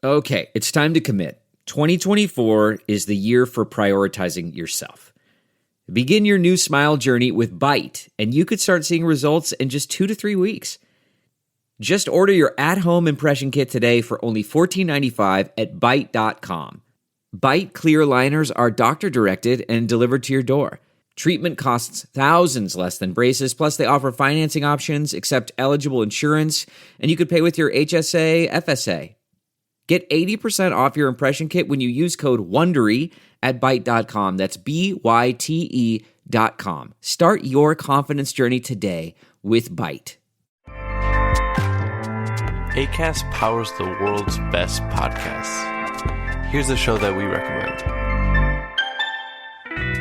Okay, it's time to commit. 2024 is the year for prioritizing yourself. Begin your new smile journey with Byte, and you could start seeing results in just 2 to 3 weeks. Just order your at-home impression kit today for only $14.95 at Byte.com. Byte clear liners are doctor-directed and delivered to your door. Treatment costs thousands less than braces, plus they offer financing options, accept eligible insurance, and you could pay with your HSA, FSA. Get 80% off your impression kit when you use code WONDERY at Byte.com. That's BYTE.com. Start your confidence journey today with Byte. Acast powers the world's best podcasts. Here's a show that we recommend.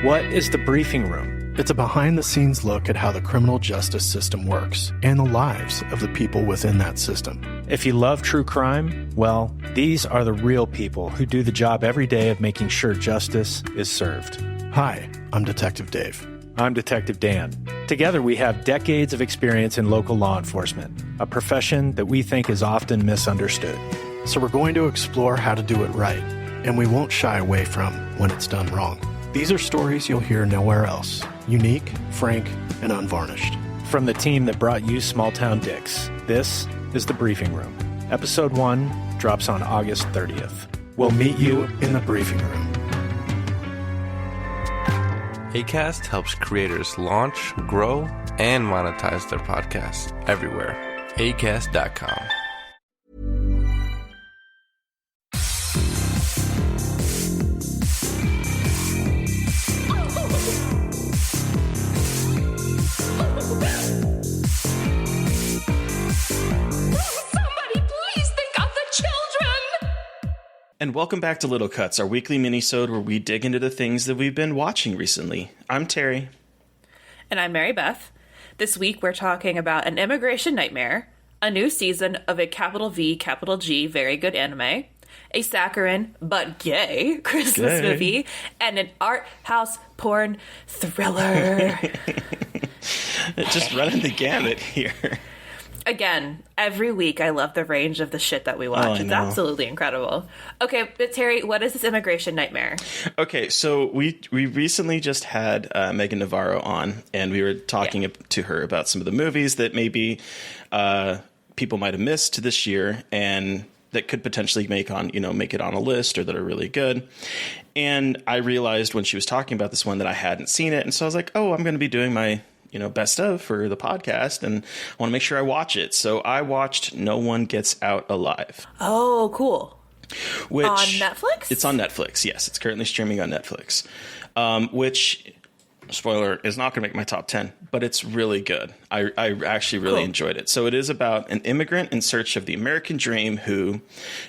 What is The Briefing Room? It's a behind-the-scenes look at how the criminal justice system works and the lives of the people within that system. If you love true crime, well, these are the real people who do the job every day of making sure justice is served. Hi, I'm Detective Dave. I'm Detective Dan. Together we have decades of experience in local law enforcement, a profession that we think is often misunderstood. So we're going to explore how to do it right, and we won't shy away from when it's done wrong. These are stories you'll hear nowhere else. Unique, frank, and unvarnished. From the team that brought you Small Town Dicks, this is The Briefing Room. Episode 1 drops on August 30th. We'll meet you in the briefing room. Acast helps creators launch, grow, and monetize their podcasts everywhere. Acast.com. And welcome back to Little Cuts, our weekly mini-sode where we dig into the things that we've been watching recently. I'm Terry. And I'm Mary Beth. This week we're talking about An Immigration Nightmare, a new season of a capital V, capital G, very good anime, a saccharine but gay Christmas movie, and an art house porn thriller. Just running the gamut here. Again, every week I love the range of the shit that we watch. It's absolutely incredible. Okay, but Terry, what is this Immigration Nightmare? Okay, so we recently just had Megan Navarro on, and we were talking to her about some of the movies that maybe people might have missed this year and that could potentially make it on a list or that are really good. And I realized when she was talking about this one that I hadn't seen it, and so I was like, oh, I'm going to be doing my best of for the podcast, and I want to make sure I watch it. So I watched No One Gets Out Alive. Oh, cool. Which, on Netflix? It's on Netflix, yes. It's currently streaming on Netflix. Which, spoiler, is not going to make my top 10, but it's really good. I actually really enjoyed it. So it is about an immigrant in search of the American dream who,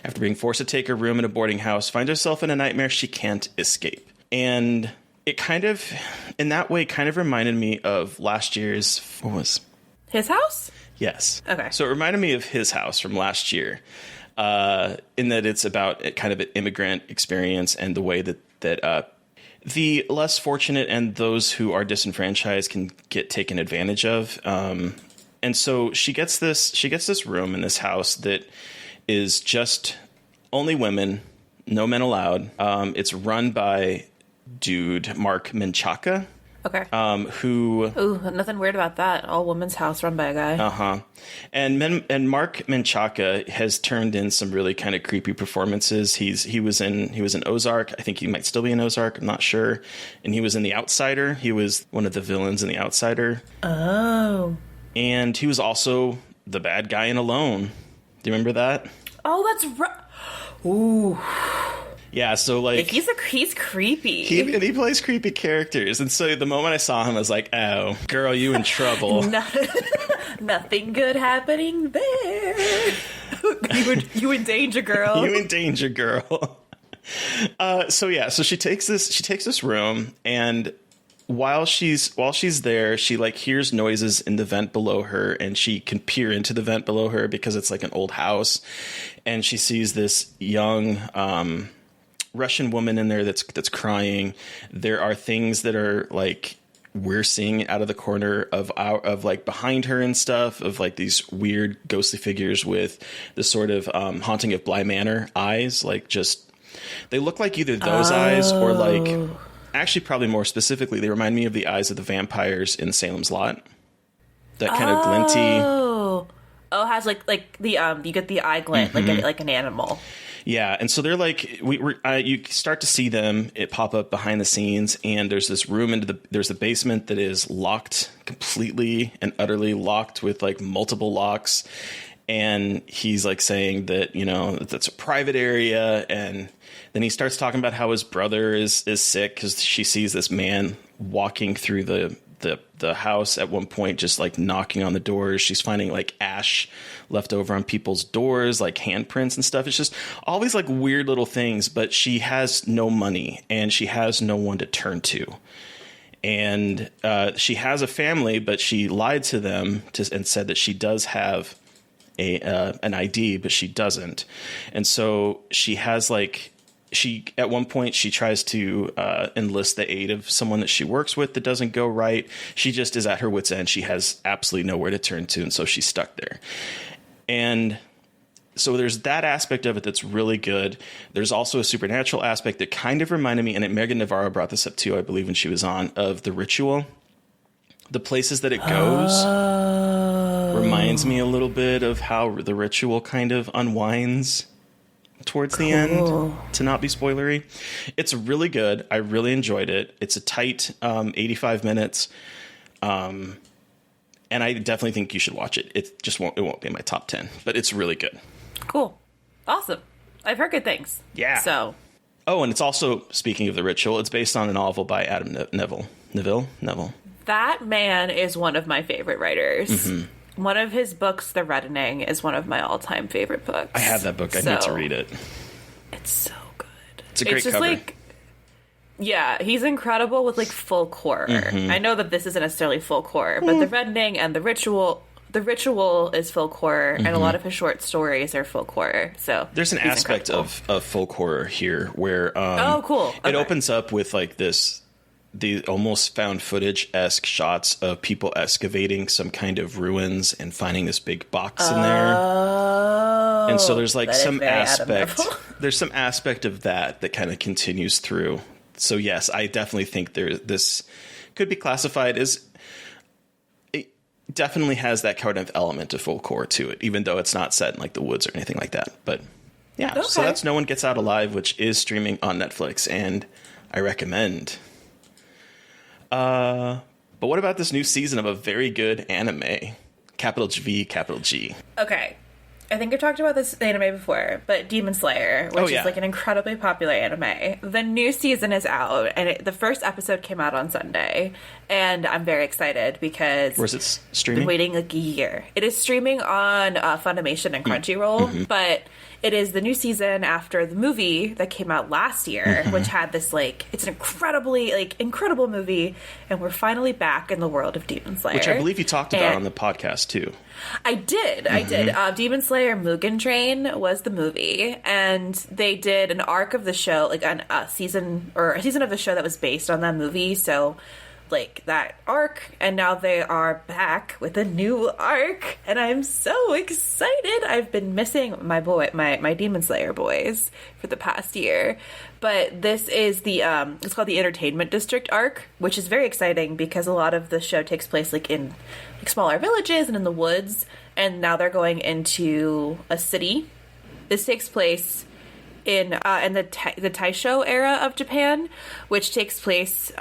after being forced to take a room in a boarding house, finds herself in a nightmare she can't escape. And it kind of, in that way, kind of reminded me of last year's, what was? His House? Yes. Okay. So it reminded me of His House from last year, in that it's about kind of an immigrant experience and the way that the less fortunate and those who are disenfranchised can get taken advantage of. And so she gets this room in this house that is just only women, no men allowed. It's run by dude Mark Menchaca. Okay. Who? Ooh, nothing weird about that. All woman's house run by a guy. And Mark Menchaca has turned in some really kind of creepy performances. He was in Ozark. I think he might still be in Ozark. I'm not sure. And he was in The Outsider. He was one of the villains in The Outsider. Oh. And he was also the bad guy in Alone. Do you remember that? Oh, that's right. Ooh. Yeah, so like he's creepy. He plays creepy characters, and so the moment I saw him, I was like, "Oh, girl, you in trouble." Nothing good happening there. You in danger, girl. You in danger, girl. So she takes this room, and while she's there, she like hears noises in the vent below her, and she can peer into the vent below her because it's like an old house, and she sees this young Russian woman in there that's crying. There are things that are like we're seeing out of the corner of like behind her and stuff, of like these weird ghostly figures with the sort of Haunting of Bly Manor eyes, like just they look like either those eyes or like actually probably more specifically they remind me of the eyes of the vampires in Salem's Lot. That kind of glinty. Oh, it has like the you get the eye glint like an animal. Yeah, and so they're like you start to see them pop up behind the scenes, and there's this room there's the basement that is locked completely and utterly locked with like multiple locks, and he's like saying that that's a private area, and then he starts talking about how his brother is sick because she sees this man walking through the house at one point, just like knocking on the doors. She's finding like ash left over on people's doors, like handprints and stuff. It's just always like weird little things, but she has no money and she has no one to turn to. And she has a family, but she lied to them and said that she does have an ID, but she doesn't. And so she has like, at one point she tries to enlist the aid of someone that she works with that doesn't go right. She just is at her wit's end. She has absolutely nowhere to turn to, and so she's stuck there. And so there's that aspect of it that's really good. There's also a supernatural aspect that kind of reminded me, and Megan Navarro brought this up too, I believe, when she was on, of The Ritual. The places that it goes reminds me a little bit of how The Ritual kind of unwinds towards the end, to not be spoilery. It's really good. I really enjoyed it. It's a tight 85 minutes. And I definitely think you should watch it. It won't be in my top 10, but it's really good. Cool. Awesome. I've heard good things. Yeah. So. Oh, and it's also, speaking of The Ritual, it's based on a novel by Adam Neville. That man is one of my favorite writers. Mm-hmm. One of his books, The Reddening, is one of my all-time favorite books. I have that book. I need to read it. It's so good. It's a great cover. Yeah, he's incredible with like full core. Mm-hmm. I know that this isn't necessarily full core, but The Reddening and The Ritual is full core, and a lot of his short stories are full core. So there's an aspect of full core here where cool. Okay. It opens up with like the almost found footage-esque shots of people excavating some kind of ruins and finding this big box in there. And so there's like some aspect of that kind of continues through. So yes, I definitely think this could be classified as, it definitely has that kind of element of full core to it, even though it's not set in like the woods or anything like that. But yeah, okay. So that's No One Gets Out Alive, which is streaming on Netflix, and I recommend. But what about this new season of a very good anime? Capital V, capital G. Okay. I think I've talked about this anime before, but Demon Slayer, which is like an incredibly popular anime. The new season is out, and the first episode came out on Sunday, and I'm very excited because... Where's it streaming? I've been waiting like a year. It is streaming on Funimation and Crunchyroll, but it is the new season after the movie that came out last year, which had this like, it's an incredible movie, and we're finally back in the world of Demon Slayer. Which I believe you talked about on the podcast too. I did. Demon Slayer Mugen Train was the movie, and they did an arc of the show, like a season of the show that was based on that movie. So, like that arc, and now they are back with a new arc, and I'm so excited. I've been missing my Demon Slayer boys for the past year, but this is it's called the Entertainment District arc, which is very exciting because a lot of the show takes place like in like smaller villages and in the woods, and now they're going into a city. This takes place in the Taisho era of Japan, which takes place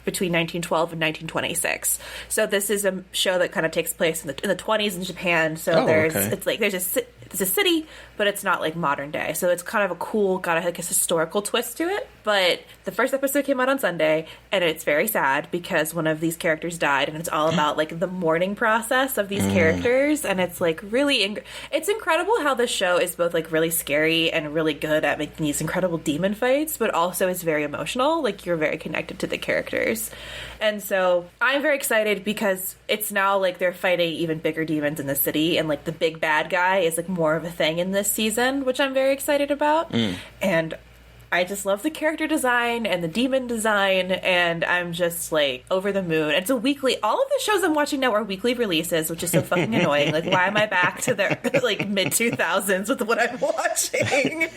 between 1912 and 1926. So this is a show that kind of takes place in the 20s in Japan. So it's a city, but it's not like modern day. So it's kind of a cool, got like a historical twist to it. But the first episode came out on Sunday, and it's very sad because one of these characters died, and it's all about like the mourning process of these characters. And it's like really, it's incredible how this show is both like really scary and really good at making these incredible demon fights, but also is very emotional. Like you're very connected to the characters. And so I'm very excited because it's now like they're fighting even bigger demons in the city, and like the big bad guy is like more of a thing in this season, which I'm very excited about. And I just love the character design and the demon design, and I'm just like over the moon. It's a weekly. All of the shows I'm watching now are weekly releases, which is so fucking annoying. Like, why am I back to the like mid 2000s with what I'm watching?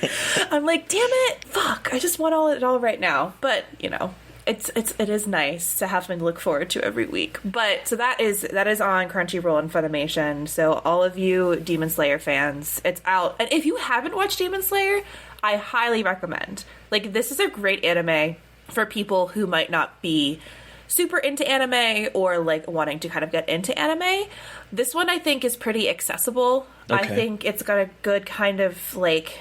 I'm like, damn it, fuck! I just want it all right now. But you know, it is nice to have something to look forward to every week. But so that is on Crunchyroll and Funimation. So all of you Demon Slayer fans, it's out. And if you haven't watched Demon Slayer, I highly recommend. Like, this is a great anime for people who might not be super into anime or like wanting to kind of get into anime. This one I think is pretty accessible. Okay. I think it's got a good kind of like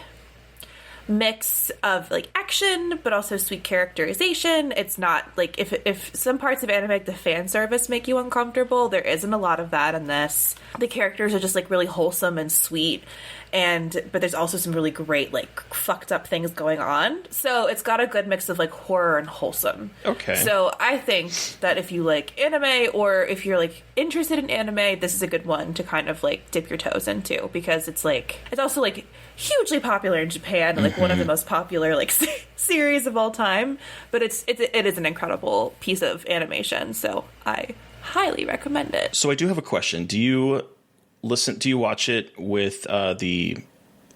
mix of like action but also sweet characterization. It's not like if some parts of anime like the fan service make you uncomfortable, there isn't a lot of that in this. The characters are just like really wholesome and sweet, but there's also some really great like fucked up things going on, so it's got a good mix of like horror and wholesome. Okay. So I think that if you like anime or if you're like interested in anime, this is a good one to kind of like dip your toes into, because it's also like hugely popular in Japan, like one of the most popular like series of all time, but it is an incredible piece of animation, so I highly recommend it. So I do have a question. Do you watch it with the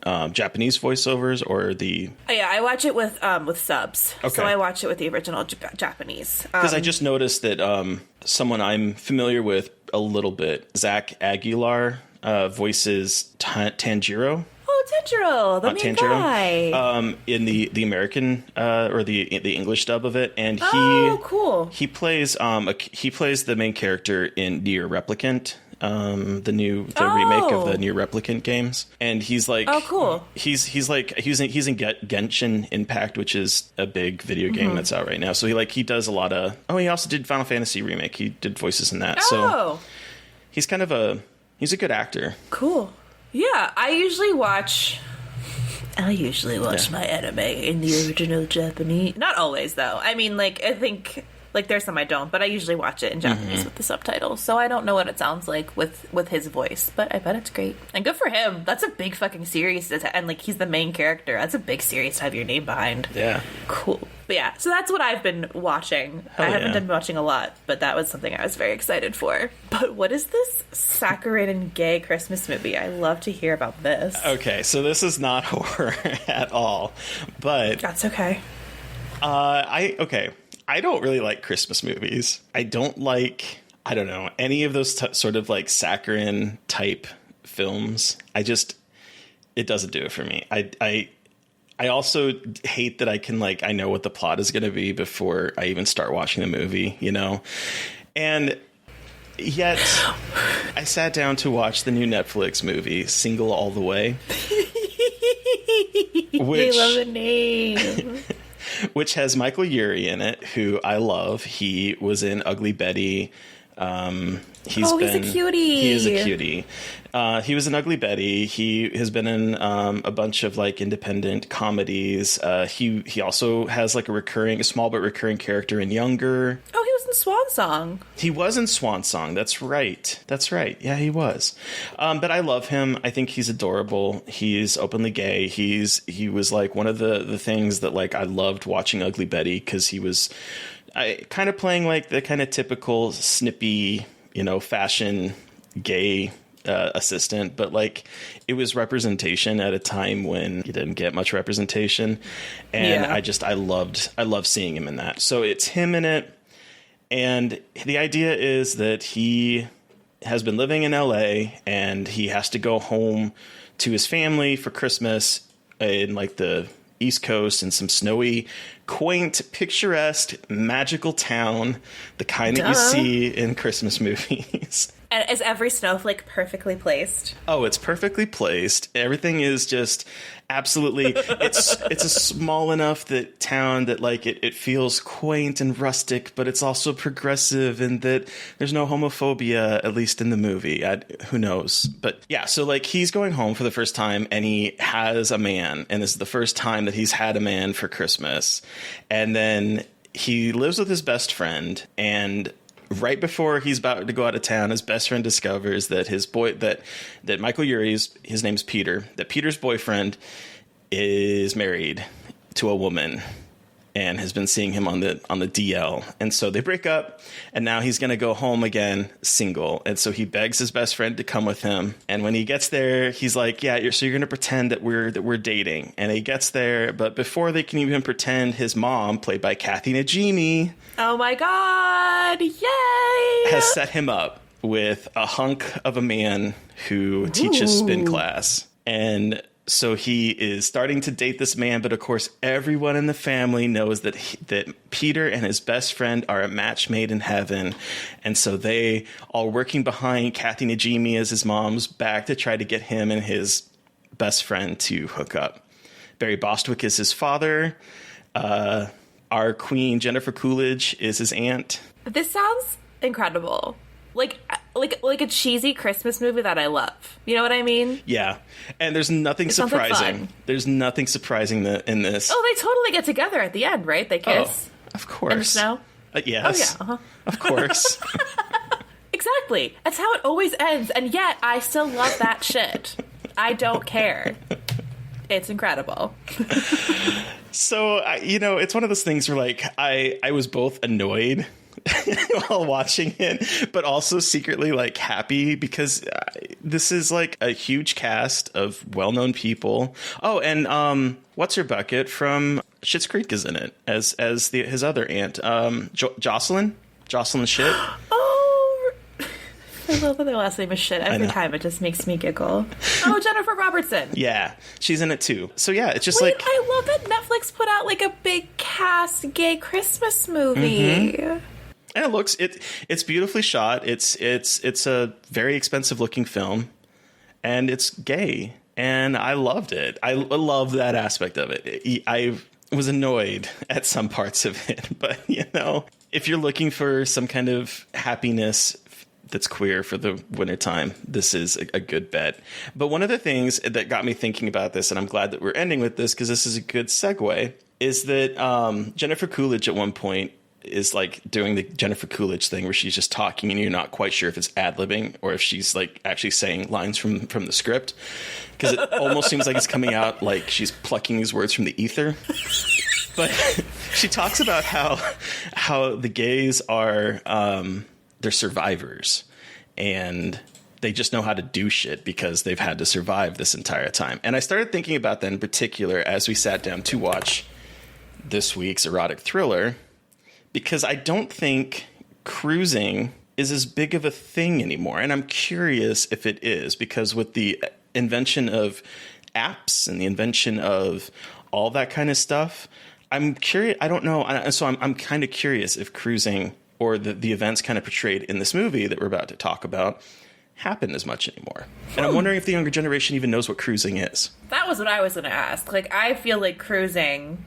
Japanese voiceovers or the... Oh, yeah, I watch it with subs. Okay. So I watch it with the original Japanese. Because I just noticed that someone I'm familiar with a little bit, Zach Aguilar, voices Tanjiro. Oh, Tanjiro, the main guy. In the American or the English dub of it, and cool. He plays the main character in Nier Replicant, the remake of the Nier Replicant games, and he's like, oh, cool. He's in Genshin Impact, which is a big video game that's out right now. So he does a lot of. Oh, he also did Final Fantasy remake. He did voices in that. Oh, so he's a good actor. Cool. Yeah, I usually watch my anime in the original Japanese. Not always, though. I mean, like, I think, like, there's some I don't, but I usually watch it in Japanese with the subtitles, so I don't know what it sounds like with his voice, but I bet it's great. And good for him. That's a big fucking series, and, like, he's the main character. That's a big series to have your name behind. Yeah. Cool. But yeah, so that's what I've been watching. I haven't been watching a lot, but that was something I was very excited for. But what is this saccharine and gay Christmas movie? I love to hear about this. Okay, so this is not horror at all, but That's okay. I don't really like Christmas movies. I don't like, any of those sort of like saccharine type films. It doesn't do it for me. I also hate that I know what the plot is going to be before I even start watching the movie, you know? And yet I sat down to watch the new Netflix movie, Single All the Way. I love the name. Which has Michael Urie in it, who I love. He was in Ugly Betty. He's a cutie. He is a cutie. He was in Ugly Betty. He has been in a bunch of like independent comedies. He also has like a small but recurring character in Younger. Oh, he was in Swan Song. He was in Swan Song. That's right. Yeah, he was. But I love him. I think he's adorable. He's openly gay. He was like one of the things that like I loved watching Ugly Betty, because he was kind of playing like the kind of typical snippy, fashion gay assistant, but like it was representation at a time when you didn't get much representation, and I loved seeing him in that. So it's him in it, and the idea is that he has been living in LA and he has to go home to his family for Christmas in like the East Coast, in some snowy, quaint, picturesque, magical town, the kind that you see in Christmas movies. And is every snowflake perfectly placed? Oh, it's perfectly placed. Everything is just absolutely. It's a small enough town that like it feels quaint and rustic, but it's also progressive, and that there's no homophobia, at least in the movie. Who knows? But yeah, so like he's going home for the first time, and he has a man, and this is the first time that he's had a man for Christmas, and then he lives with his best friend, and right before he's about to go out of town, his best friend discovers that that Michael Urie's, his name's Peter, that Peter's boyfriend is married to a woman and has been seeing him on the DL. And so they break up, and now he's going to go home again single. And so he begs his best friend to come with him. And when he gets there, he's like, yeah, you're going to pretend that we're dating. And he gets there, but before they can even pretend, his mom, played by Kathy Najimy, oh my God, yay! has set him up with a hunk of a man who teaches spin class. And so he is starting to date this man, but of course everyone in the family knows that that Peter and his best friend are a match made in heaven. And so they are working behind Kathy Najimy as his mom's back to try to get him and his best friend to hook up. Barry Bostwick is his father. Our queen, Jennifer Coolidge, is his aunt. This sounds incredible. Like a cheesy Christmas movie that I love. You know what I mean? Yeah. And there's nothing surprising. There's nothing surprising in this. Oh, they totally get together at the end, right? They kiss. Oh, of course. In the snow? Yes. Oh, yeah. Of course. Exactly. That's how it always ends. And yet, I still love that shit. I don't care. It's incredible. So, it's one of those things where, like, I was both annoyed while watching it, but also secretly like happy because this is like a huge cast of well-known people. Oh, and what's her bucket from Schitt's Creek is in it as his other aunt, Jocelyn Shit. Oh, I love that their last name is Shit. Every time it just makes me giggle. Oh, Jennifer Robertson. Yeah, she's in it too. So yeah, it's just I love that Netflix put out like a big cast gay Christmas movie. Mm-hmm. And it's beautifully shot. It's a very expensive looking film, and it's gay, and I loved it. I love that aspect of it. I was annoyed at some parts of it, but if you're looking for some kind of happiness that's queer for the wintertime, this is a good bet. But one of the things that got me thinking about this, and I'm glad that we're ending with this because this is a good segue, is that Jennifer Coolidge at one point is like doing the Jennifer Coolidge thing where she's just talking and you're not quite sure if it's ad-libbing or if she's like actually saying lines from the script, because it almost seems like it's coming out like she's plucking these words from the ether. But she talks about how the gays are they're survivors and they just know how to do shit because they've had to survive this entire time. And I started thinking about that in particular as we sat down to watch this week's erotic thriller, because I don't think cruising is as big of a thing anymore. And I'm curious if it is, because with the invention of apps and the invention of all that kind of stuff, I'm curious. I don't know. So I'm kind of curious if cruising or the events kind of portrayed in this movie that we're about to talk about happen as much anymore. And I'm wondering if the younger generation even knows what cruising is. That was what I was going to ask. Like, I feel like cruising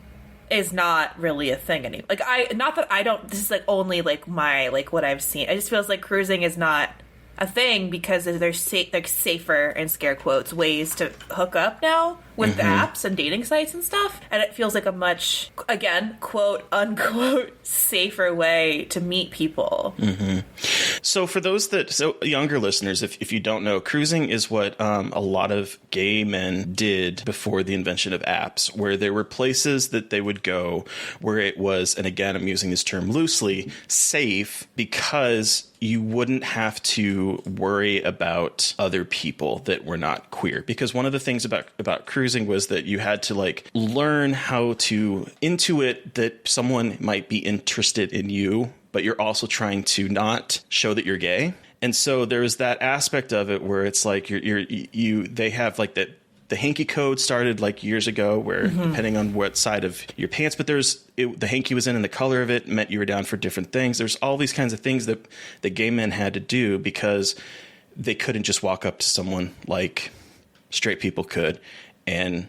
is not really a thing anymore. Like, not that I don't, this is like only like my, like what I've seen. It just feels like cruising is not a thing because there's like safer, in scare quotes, ways to hook up now with the apps and dating sites and stuff. And it feels like a much, again, quote unquote, safer way to meet people. Mm-hmm. So for those younger listeners, if you don't know, cruising is what a lot of gay men did before the invention of apps, where there were places that they would go where it was, and again, I'm using this term loosely, safe, because you wouldn't have to worry about other people that were not queer. Because one of the things about cruising was that you had to like learn how to intuit that someone might be interested in you, but you're also trying to not show that you're gay. And so there's that aspect of it where it's like they have like that. The hanky code started like years ago where depending on what side of your pants, but the hanky was in and the color of it meant you were down for different things. There's all these kinds of things that the gay men had to do because they couldn't just walk up to someone like straight people could and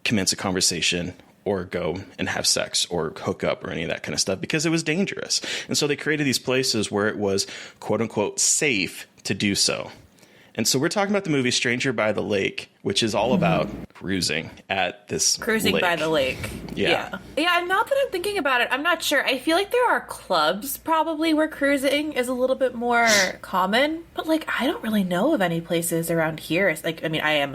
commence a conversation or go and have sex or hook up or any of that kind of stuff because it was dangerous. And so they created these places where it was quote unquote safe to do so. And so we're talking about the movie Stranger by the Lake, which is all about cruising at this Cruising lake. by the lake. Yeah, now that I'm thinking about it, I'm not sure. I feel like there are clubs probably where cruising is a little bit more common, but like I don't really know of any places around here. It's like, I mean, I am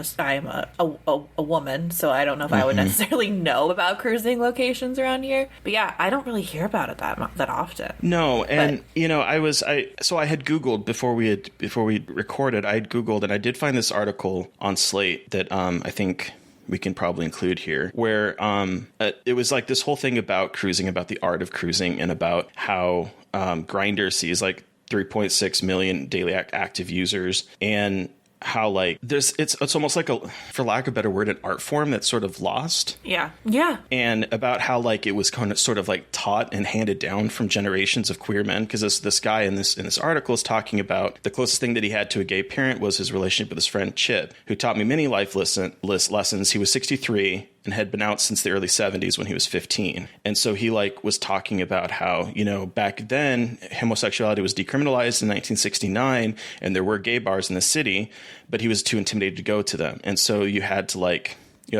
a woman, so I don't know if I would necessarily know about cruising locations around here. But yeah, I don't really hear about it that often. No, and you know, I had Googled before we recorded. I had Googled, and I did find this article on Slate that I think we can probably include here, where it was like this whole thing about cruising, about the art of cruising, and about how Grindr sees like 3.6 million daily active users, and how like it's almost like for lack of a better word, an art form that's sort of lost. Yeah. And about how like it was kind of sort of like taught and handed down from generations of queer men, because this guy in this article is talking about the closest thing that he had to a gay parent was his relationship with his friend Chip, who taught me many life lessons. He was 63 and had been out since the early 70s when he was 15. And so he like was talking about how, you know, back then homosexuality was decriminalized in 1969 and there were gay bars in the city, but he was too intimidated to go to them. And so you had to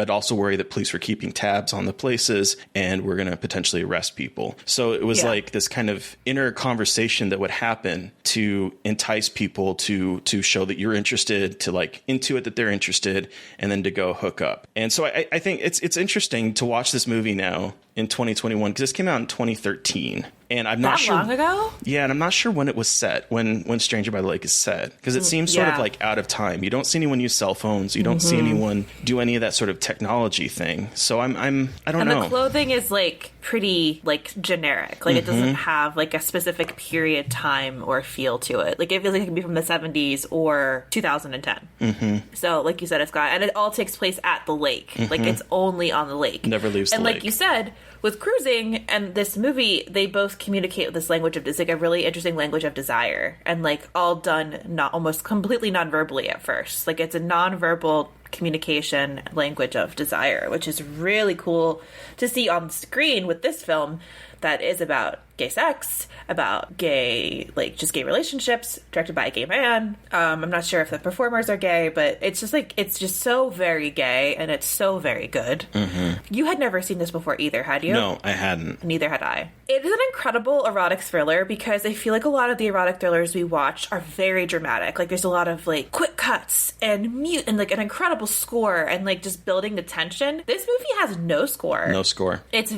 also worry that police were keeping tabs on the places and were going to potentially arrest people. So it was like this kind of inner conversation that would happen to entice people to show that you're interested, to like intuit that they're interested, and then to go hook up. And so I think it's interesting to watch this movie now in 2021, because this came out in 2013. And I'm not sure. That long ago? Yeah, and I'm not sure when it was set, when Stranger by the Lake is set, because it seems sort of like out of time. You don't see anyone use cell phones. You don't see anyone do any of that sort of technology thing. So I don't know. And the clothing is like pretty like generic. Like it doesn't have like a specific period, time, or feel to it. Like it feels like it can be from the 70s or 2010. So like you said, it's got, and it all takes place at the lake. Like it's only on the lake. Never leaves the lake. And like you said, with cruising and this movie, they both communicate with this language of, it's like a really interesting language of desire, and like all done not almost completely non-verbally at first. Like it's a non-verbal communication language of desire, which is really cool to see on screen with this film that is about gay sex, about gay, like just gay relationships, directed by a gay man. I'm not sure if the performers are gay, but it's just like, it's just so very gay, and it's so very good. You had never seen this before either, had you? No, I hadn't. Neither had I. It is an incredible erotic thriller, because I feel like a lot of the erotic thrillers we watch are very dramatic. Like there's a lot of like quick cuts and mute and like an incredible score and like just building the tension. This movie has no score. No score. It's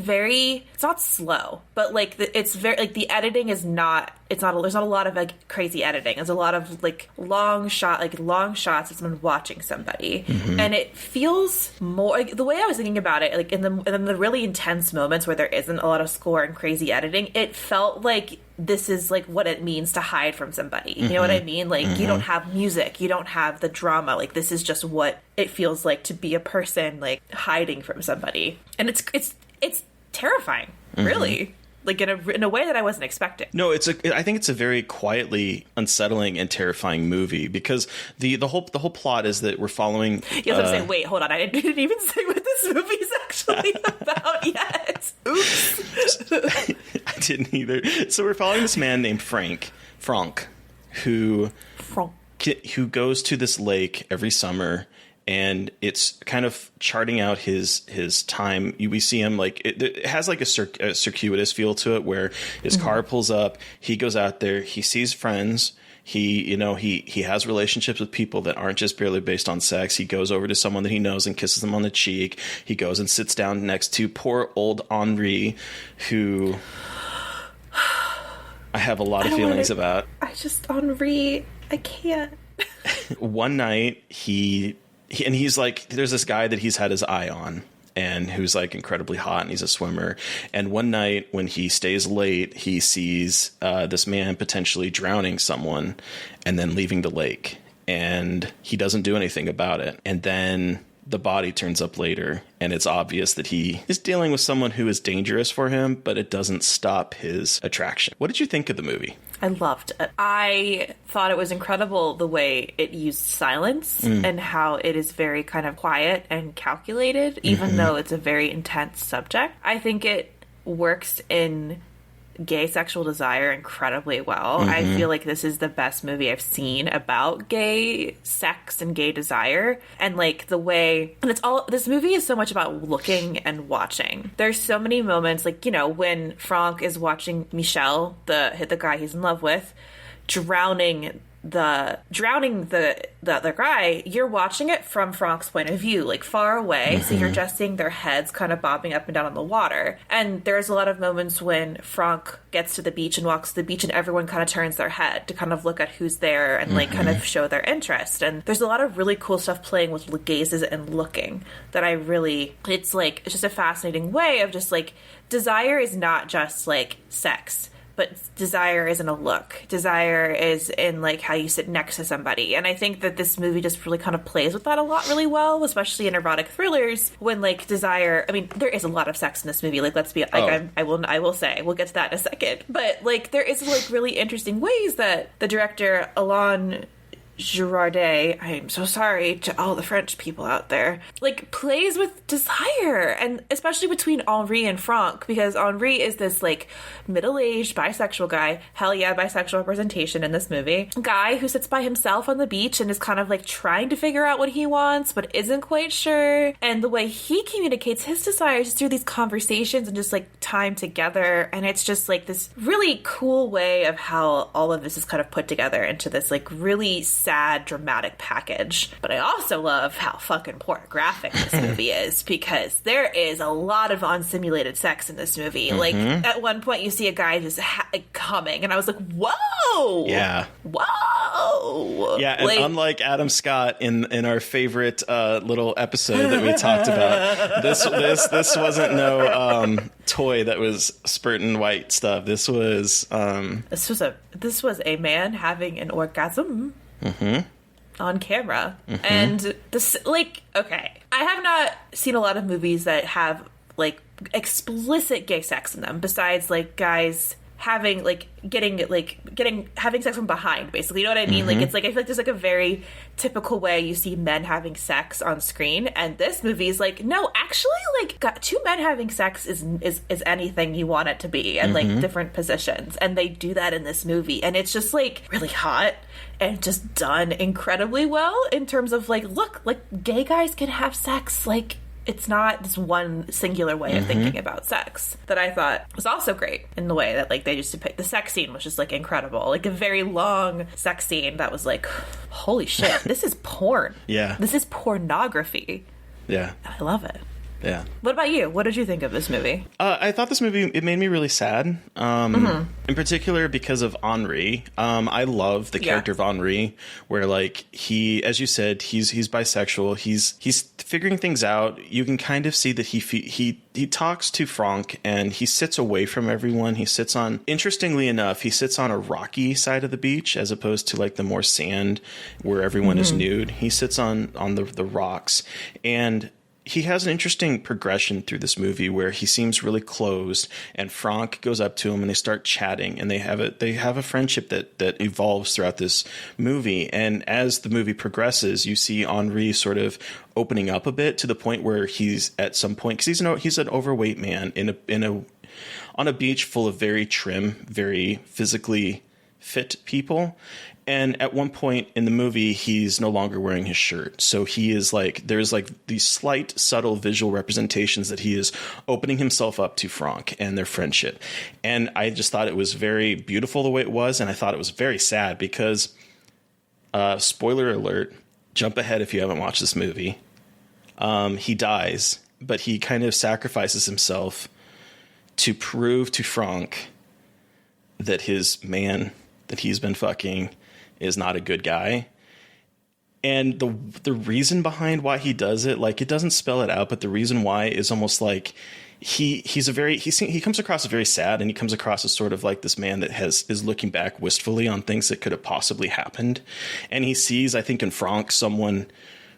not slow, but like it's very like the editing is not. There's not a lot of like crazy editing. There's a lot of like long shots of someone watching somebody, and it feels more like, the way I was thinking about it, like in the really intense moments where there isn't a lot of score and crazy editing, it felt like this is like what it means to hide from somebody. You know what I mean? Like you don't have music, you don't have the drama. Like this is just what it feels like to be a person like hiding from somebody, and it's terrifying, really. Like in a way that I wasn't expecting. No, I think it's a very quietly unsettling and terrifying movie, because the whole plot is that we're following. Yes, I'm saying. Wait, hold on. I didn't even say what this movie is actually about yet. Oops. I didn't either. So we're following this man named Frank, who goes to this lake every summer. And it's kind of charting out his time. We see him like it has like a circuitous feel to it, where his car pulls up. He goes out there. He sees friends. He has relationships with people that aren't just purely based on sex. He goes over to someone that he knows and kisses them on the cheek. He goes and sits down next to poor old Henri, who I have a lot of feelings about. Henri, I can't. One night he's like, there's this guy that he's had his eye on, and who's like incredibly hot, and he's a swimmer. And one night when he stays late, he sees this man potentially drowning someone and then leaving the lake, and he doesn't do anything about it. And then the body turns up later, and it's obvious that he is dealing with someone who is dangerous for him, but it doesn't stop his attraction. What did you think of the movie? I loved it. I thought it was incredible the way it used silence and how it is very kind of quiet and calculated, even though it's a very intense subject. I think it works in gay sexual desire incredibly well. I feel like this is the best movie I've seen about gay sex and gay desire. And like the way, and this movie is so much about looking and watching. There's so many moments, like, you know, when Franck is watching Michel, the guy he's in love with, drowning the other guy, you're watching it from Franck's point of view, like far away. So you're just seeing their heads kind of bobbing up and down on the water. And there's a lot of moments when Franck gets to the beach and walks to the beach and everyone kind of turns their head to kind of look at who's there and like kind of show their interest. And there's a lot of really cool stuff playing with gazes and looking that it's just a fascinating way of just like, desire is not just like sex. But desire isn't a look. Desire is in, like, how you sit next to somebody. And I think that this movie just really kind of plays with that a lot really well, especially in erotic thrillers, when, like, desire... I mean, there is a lot of sex in this movie. Like, let's be... Like, I will say. We'll get to that in a second. But, like, there is, like, really interesting ways that the director, Alain Girardet, I'm so sorry to all the French people out there, like, plays with desire, and especially between Henri and Franck, because Henri is this, like, middle-aged bisexual guy, hell yeah, bisexual representation in this movie, guy who sits by himself on the beach and is kind of, like, trying to figure out what he wants, but isn't quite sure, and the way he communicates his desires is through these conversations and just, like, time together, and it's just, like, this really cool way of how all of this is kind of put together into this, like, really sad, dramatic package. But I also love how fucking pornographic this movie is, because there is a lot of unsimulated sex in this movie. Like, at one point you see a guy just coming, and I was like, whoa! Yeah. Whoa! Yeah, and like, unlike Adam Scott in our favorite little episode that we talked about, this wasn't no toy that was spurting white stuff. This was a man having an orgasm. On camera. And this, like, okay, I have not seen a lot of movies that have, like, explicit gay sex in them, besides, like, guys having, like, having sex from behind, basically, you know what I mean? Like, it's like, I feel like there's, like, a very typical way you see men having sex on screen, and this movie is like, no, actually, like, two men having sex is anything you want it to be, and, like, different positions, and they do that in this movie, and it's just, like, really hot, and just done incredibly well, in terms of, like, look, like, gay guys can have sex, like, it's not this one singular way of thinking about sex that I thought was also great, in the way that, like, they just depict the sex scene was just, like, incredible. Like, a very long sex scene that was like, holy shit, this is porn. Yeah. This is pornography. Yeah. I love it. Yeah. What about you? What did you think of this movie? I thought this movie, it made me really sad. In particular because of Henri. I love the character of Henri, where, like, he, as you said, he's bisexual. He's figuring things out. You can kind of see that he talks to Franck and he sits away from everyone. He sits on, interestingly enough, he sits on a rocky side of the beach as opposed to, like, the more sand where everyone is nude. He sits on the rocks, and he has an interesting progression through this movie where he seems really closed, and Franck goes up to him and they start chatting, and they have a friendship that evolves throughout this movie. And as the movie progresses, you see Henri sort of opening up a bit, to the point where he's at some point, because he's an overweight man on a beach full of very trim, very physically fit people. And at one point in the movie, he's no longer wearing his shirt. So he is like, there's like these slight, subtle visual representations that he is opening himself up to Franck and their friendship. And I just thought it was very beautiful the way it was. And I thought it was very sad because, spoiler alert, jump ahead if you haven't watched this movie. He dies, but he kind of sacrifices himself to prove to Franck that his man that he's been fucking is not a good guy. And the reason behind why he does it, like, it doesn't spell it out, but the reason why is almost like he comes across as very sad, and he comes across as sort of like this man that is looking back wistfully on things that could have possibly happened. And he sees, I think, in Franck someone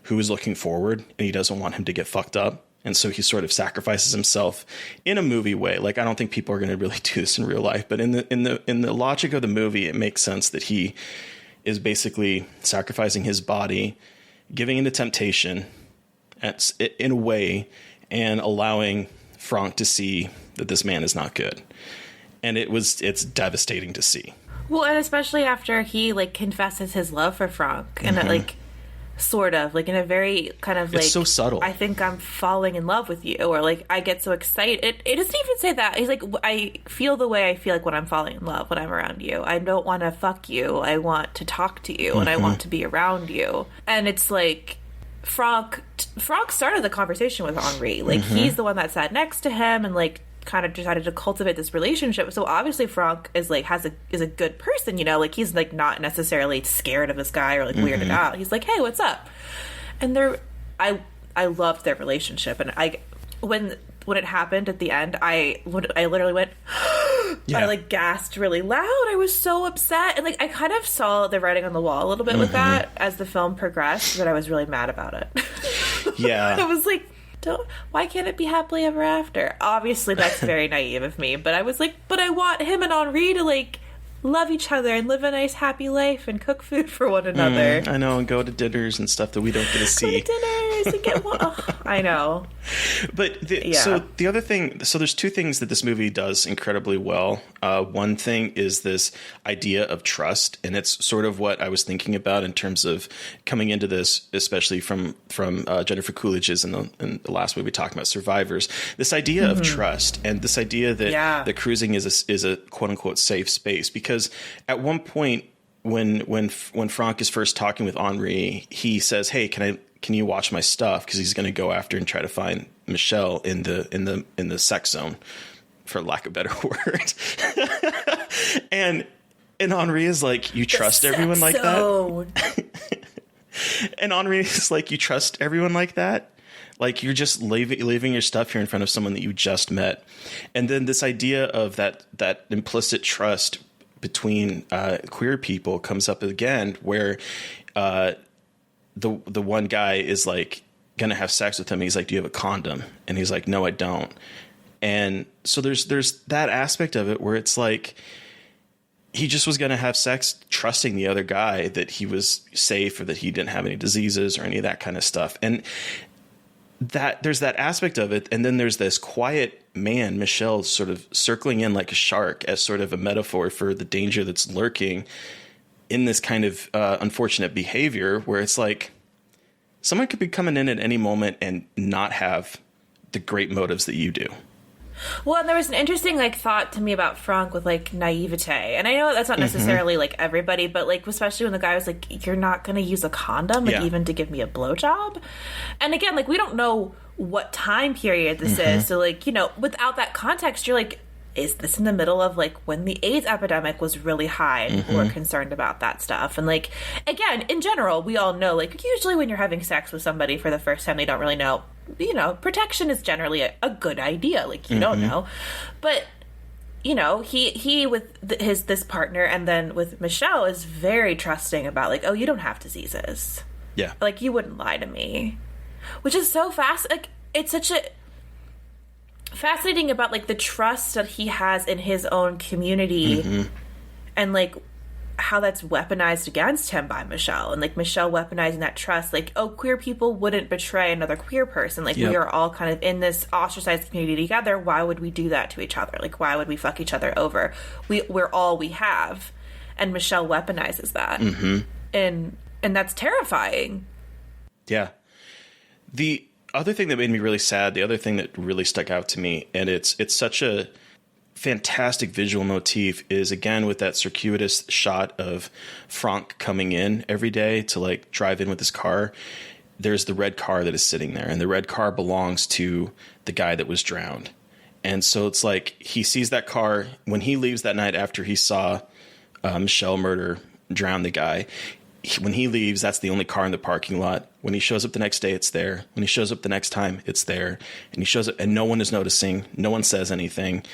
who is looking forward, and he doesn't want him to get fucked up. And so he sort of sacrifices himself in a movie way. Like, I don't think people are going to really do this in real life, but in the logic of the movie, it makes sense that he is basically sacrificing his body, giving into temptation in a way, and allowing Franck to see that this man is not good. And it's devastating to see. Well, and especially after he like confesses his love for Franck, and like sort of like in a very kind of like, it's so subtle. I think I'm falling in love with you, or like I get so excited. It doesn't even say that. He's like, I feel the way I feel like when I'm falling in love, when I'm around you. I don't want to fuck you. I want to talk to you, and I want to be around you. And it's like Franck started the conversation with Henri. Like he's the one that sat next to him and like kind of decided to cultivate this relationship. So obviously Franck is like is a good person, you know, like he's like not necessarily scared of this guy or like weirded out. He's like, hey, what's up? And I loved their relationship, and when it happened at the end, I literally went I like gasped really loud. I was so upset, and like I kind of saw the writing on the wall a little bit with that as the film progressed, but I was really mad about it. Yeah. I was like, why can't it be happily ever after? Obviously, that's very naive of me, but I was like, but I want him and Henri to like love each other and live a nice, happy life and cook food for one another. I know, and go to dinners and stuff that we don't get to see. Go to dinners and get one. I know. But so the other thing, so there's two things that this movie does incredibly well. One thing is this idea of trust, and it's sort of what I was thinking about in terms of coming into this, especially from Jennifer Coolidge's in the last movie we talked about, Survivors. This idea of trust, and this idea that the cruising is a quote unquote safe space, because at one point when Franck is first talking with Henri, he says, "Hey, can you watch my stuff?" Because he's going to go after and try to find Michelle in the sex zone, for lack of a better word. and Henri is like, "You trust everyone like that?" And Henri is like, "You trust everyone like that? Like you're just leaving your stuff here in front of someone that you just met." And then this idea of that implicit trust between queer people comes up again, where the one guy is like gonna have sex with him. He's like, "Do you have a condom?" And he's like, "No, I don't." And so there's that aspect of it where it's like he just was gonna have sex, trusting the other guy that he was safe or that he didn't have any diseases or any of that kind of stuff. And that there's that aspect of it. And then there's this quiet man, Michelle, sort of circling in like a shark as sort of a metaphor for the danger that's lurking in this kind of unfortunate behavior, where it's like someone could be coming in at any moment and not have the great motives that you do. Well, and there was an interesting like thought to me about Franck with like naivete, and I know that's not necessarily like everybody, but like especially when the guy was like, "You're not going to use a condom, like even to give me a blowjob," and again, like we don't know what time period this is, so like, you know, without that context, you're like, is this in the middle of like when the AIDS epidemic was really high and people were concerned about that stuff? And like, again, in general, we all know like usually when you're having sex with somebody for the first time, they don't really know, you know, protection is generally a good idea. Like you don't know, but you know, he with this partner and then with Michelle is very trusting about like, oh, you don't have diseases. Yeah. Like you wouldn't lie to me, which is so fast. Like it's such a fascinating about like the trust that he has in his own community and like how that's weaponized against him by Michelle, and like Michelle weaponizing that trust, like, oh, queer people wouldn't betray another queer person, like we are all kind of in this ostracized community together, why would we do that to each other, like why would we fuck each other over, we're all we have, and Michelle weaponizes that and that's terrifying. The other thing that made me really sad, the other thing that really stuck out to me, and it's such a fantastic visual motif, is again with that circuitous shot of Franck coming in every day to like drive in with his car. There's the red car that is sitting there, and the red car belongs to the guy that was drowned. And so it's like he sees that car when he leaves that night after he saw Michelle drown the guy. When he leaves, that's the only car in the parking lot. When he shows up the next day, it's there. When he shows up the next time, it's there. And he shows up and no one is noticing. No one says anything.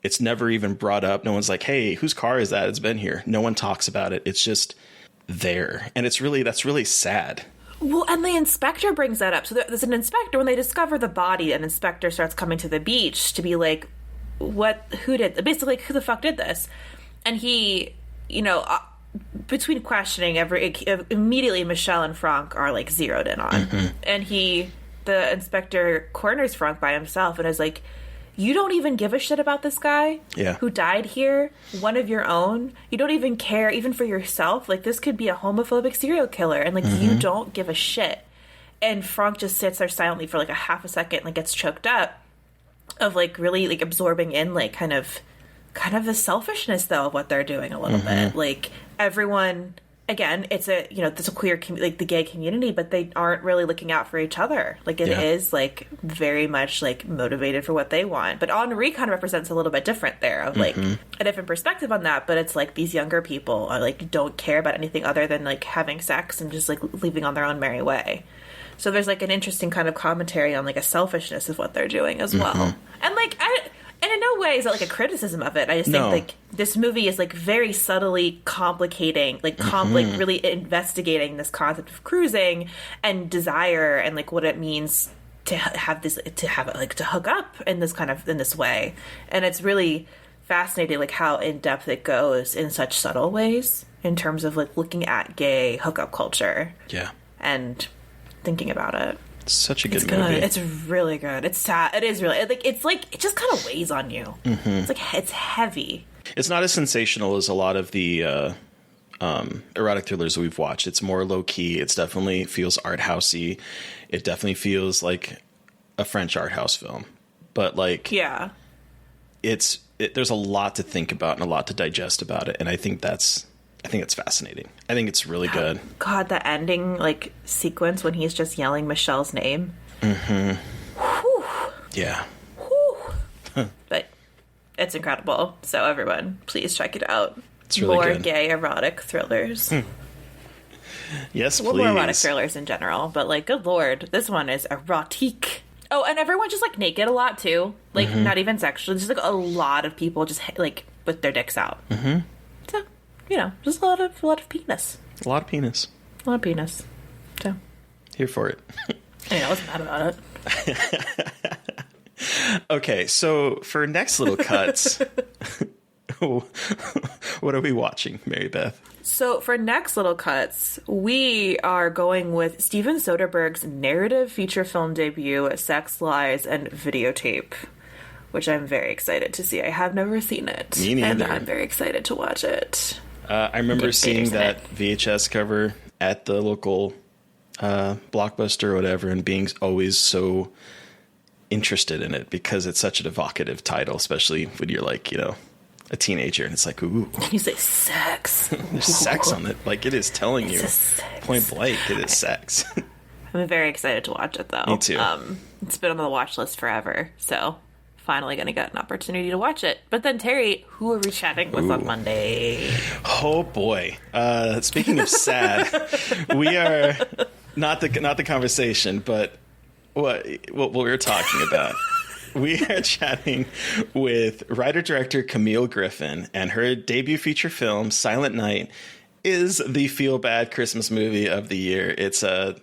It's never even brought up. No one's like, "Hey, whose car is that? It's been here." No one talks about it. It's just there. And that's really sad. Well, and the inspector brings that up. So there's an inspector, when they discover the body, an inspector starts coming to the beach to be like, who the fuck did this? And he, you know, between questioning immediately Michelle and Franck are like zeroed in on. And the inspector corners Franck by himself and is like, you don't even give a shit about this guy who died here, one of your own. You don't even care, even for yourself. Like, this could be a homophobic serial killer, and, like, you don't give a shit. And Franck just sits there silently for, like, a half a second, like, gets choked up of, like, really, like, absorbing in, like, kind of the selfishness, though, of what they're doing a little bit. Like, everyone... Again, it's a queer, like, the gay community, but they aren't really looking out for each other. Like, it is, like, very much, like, motivated for what they want. But Henri kind of represents a little bit different there, of, like, a different perspective on that. But it's, like, these younger people are, like, don't care about anything other than, like, having sex and just, like, leaving on their own merry way. So there's, like, an interesting kind of commentary on, like, a selfishness of what they're doing as well. And, like, and in no way is it, like, a criticism of it. I just think, like, this movie is, like, very subtly complicating, like, really investigating this concept of cruising and desire and, like, what it means to have it, to hook up in this way. And it's really fascinating, like, how in-depth it goes in such subtle ways in terms of, like, looking at gay hookup culture. Yeah. And thinking about it. Such a good movie. It's really good. It's sad. It is really it just kind of weighs on you. It's like it's heavy. It's not as sensational as a lot of the erotic thrillers we've watched. It's more low key. It definitely feels art housey. It definitely feels like a French art house film. But like there's a lot to think about and a lot to digest about it, and I think it's fascinating. I think it's really good. God, the ending, like, sequence when he's just yelling Michelle's name. Whew. Yeah. Whew. But it's incredible. So everyone, please check it out. It's really more good. Gay erotic thrillers. Yes, please. Well, more erotic thrillers in general, but, like, good lord, this one is erotique. Oh, and everyone's just, like, naked a lot too. Like, not even sexually. Just, like, a lot of people just, like, with their dicks out. So, you know, just a lot of penis. A lot of penis. A lot of penis. So. Here for it. I wasn't mad about it. Okay, so for next little cuts, what are we watching, Mary Beth? So for next little cuts, we are going with Steven Soderbergh's narrative feature film debut, Sex, Lies, and Videotape, which I'm very excited to see. I have never seen it. Me neither. And I'm very excited to watch it. I remember seeing that VHS cover at the local Blockbuster or whatever and being always so interested in it because it's such an evocative title, especially when you're like, you know, a teenager and it's like, ooh. You say sex. There's sex on it. Like, it is telling you point blank, it is sex. I'm very excited to watch it, though. Me too. It's been on the watch list forever, so finally going to get an opportunity to watch it. But then, Terry, who are we chatting with on Monday? Oh boy! Speaking of sad, we are not the conversation, but what we're talking about. We are chatting with writer-director Camille Griffin, and her debut feature film, Silent Night, is the feel-bad Christmas movie of the year. It's a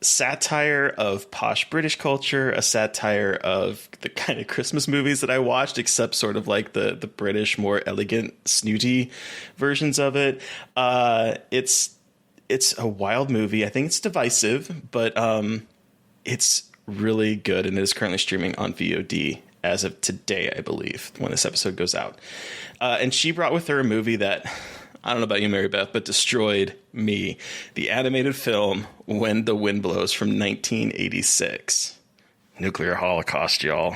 satire of posh British culture, a satire of the kind of Christmas movies that I watched, except sort of like the British, more elegant, snooty versions of it. It's a wild movie. I think it's divisive, but it's really good, and it is currently streaming on VOD as of today, I believe, when this episode goes out. And she brought with her a movie that, I don't know about you, Mary Beth, but destroyed me. The animated film When the Wind Blows from 1986. Nuclear Holocaust, y'all.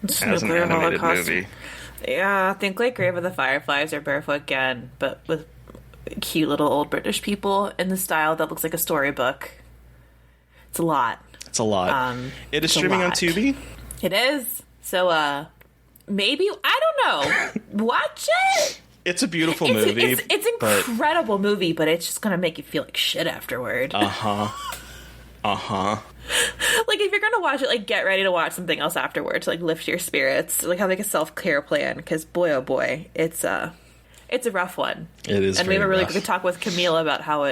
It's as an animated movie. Yeah, think like Grave of the Fireflies or Barefoot Again, but with cute little old British people in the style that looks like a storybook. It's a lot. It's a lot. It is streaming on Tubi. It is. So, maybe, I don't know. Watch it. It's a beautiful movie. It's an incredible movie, but it's just going to make you feel like shit afterward. Uh-huh. Like, if you're going to watch it, like, get ready to watch something else afterwards to, like, lift your spirits. Like, have, like, a self-care plan, because, boy, oh, boy, it's a rough one. It is. And we have a really good talk with Camille about how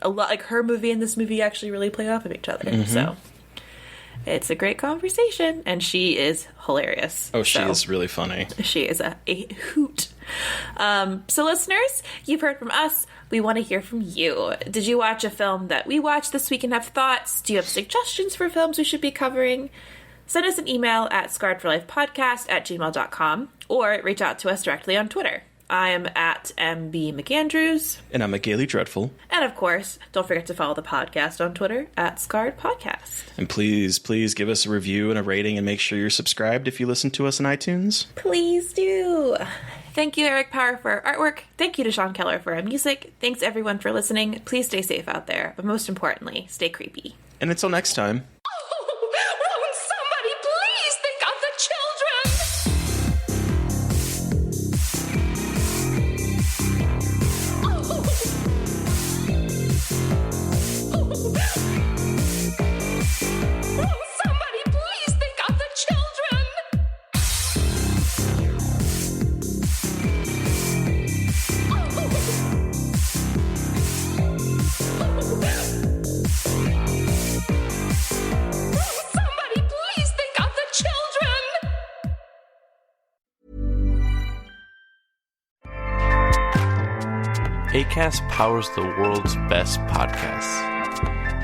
a lot, like, her movie and this movie actually really play off of each other. Mm-hmm. So it's a great conversation, and she is hilarious. Oh, she is really funny. She is a hoot. So listeners, you've heard from us. We want to hear from you. Did you watch a film that we watched this week and have thoughts? Do you have suggestions for films we should be covering? Send us an email at scarredforlifepodcast@gmail.com or reach out to us directly on Twitter. I am at MB McAndrews. And I'm a Gaily Dreadful. And of course, don't forget to follow the podcast on Twitter at Scarred Podcast. And please give us a review and a rating and make sure you're subscribed if you listen to us on iTunes. Please do. Thank you, Eric Power, for our artwork. Thank you to Sean Keller for our music. Thanks, everyone, for listening. Please stay safe out there. But most importantly, stay creepy. And until next time. Won't somebody please think of the children? Won't somebody please think of the children? Somebody please think of the children! Acast powers the world's best podcasts.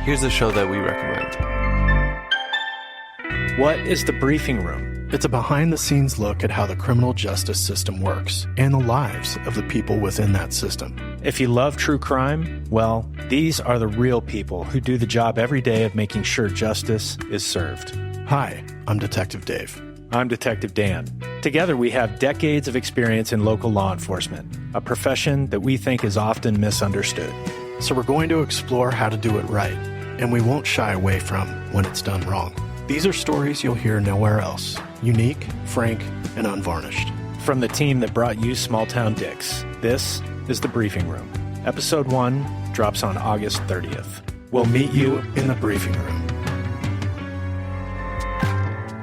Here's a show that we recommend. What is The Briefing Room? It's a behind-the-scenes look at how the criminal justice system works and the lives of the people within that system. If you love true crime, well, these are the real people who do the job every day of making sure justice is served. Hi, I'm Detective Dave. I'm Detective Dan. Together, we have decades of experience in local law enforcement, a profession that we think is often misunderstood. So we're going to explore how to do it right, and we won't shy away from when it's done wrong. These are stories you'll hear nowhere else. Unique, frank, and unvarnished. From the team that brought you Small Town Dicks, this is The Briefing Room. Episode 1 drops on August 30th. We'll meet you in the briefing room.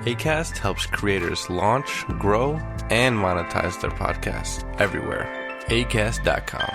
Acast helps creators launch, grow, and monetize their podcasts everywhere. Acast.com.